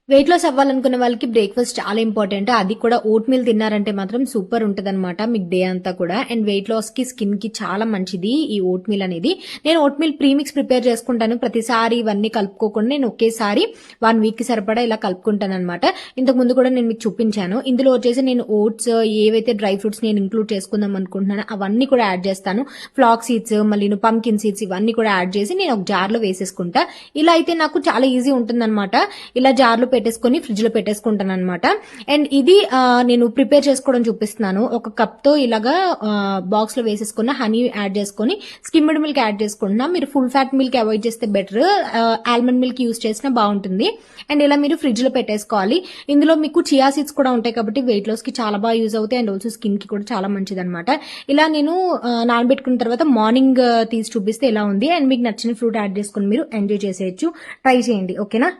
Weight loss అవ్వాలనుకున్న వాళ్ళకి breakfast చాలా important. అది కూడా ఓట్ మీల్ తిన్నారంటే మాత్రం సూపర్ ఉంటదనమాట మీకు డే అంతా కూడా. అండ్ వెయిట్ లాస్‌కి, స్కిన్‌కి చాలా మంచిది ఈ ఓట్ మీల్ అనేది. నేను ఓట్ మీల్ ప్రీమిక్స్ ప్రిపేర్ చేసుకుంటాను. ప్రతిసారి ఇవన్నీ కలుపుకోకుండా నేను ఒకేసారి 1 వీక్‌కి సరిపడా ఇలా కలుపుకుంటాననమాట. ఇంతకుముందు కూడా నేను మీకు చూపించాను. ఇందులో వచ్చేసి నేను ఓట్స్ ఏవైతే డ్రై ఫ్రూట్స్ నేను ఇంక్లూడ్ చేసుకుందాం అనుకుంటున్నానో అవన్నీ కూడా యాడ్ చేస్తాను. ఫ్లాక్ సీడ్స్, మళ్ళీను పంకిన్ సీడ్స్ ఇవన్నీ కూడా యాడ్ చేసి నేను ఒక జార్‌లో వేసేసుకుంటా. ఇలా అయితే నాకు చాలా ఈజీ ఉంటుందనమాట. ఇలా జార్‌లో పెట్టేసుకొని ఫ్రిడ్జ్ లో పెట్టేసుకుంటాను అనమాట. అండ్ ఇది నేను ప్రిపేర్ చేసుకోవడం చూపిస్తున్నాను. ఒక కప్ తో ఇలాగా బాక్స్ లో వేసేసుకున్న హనీ యాడ్ చేసుకొని స్కిమ్డ్ మిల్క్ యాడ్ చేసుకుంటున్నా. మీరు ఫుల్ ఫ్యాట్ మిల్క్ అవాయిడ్ చేస్తే బెటర్. ఆల్మండ్ మిల్క్ యూస్ చేసినా బాగుంటుంది. అండ్ ఇలా మీరు ఫ్రిడ్జ్ లో పెట్టేసుకోవాలి. ఇందులో మీకు చియా సీడ్స్ కూడా ఉంటాయి కాబట్టి వెయిట్ లాస్ కి చాలా బాగా యూజ్ అవుతాయి. అండ్ ఆల్సో స్కిన్ కి కూడా చాలా మంచిది అనమాట. ఇలా నేను నానబెట్టుకున్న తర్వాత మార్నింగ్ తీసి చూపిస్తే ఇలా ఉంది. అండ్ మీకు నచ్చిన ఫ్రూట్ యాడ్ చేసుకుని మీరు ఎంజాయ్ చేసేయచ్చు. ట్రై చేయండి. ఓకేనా?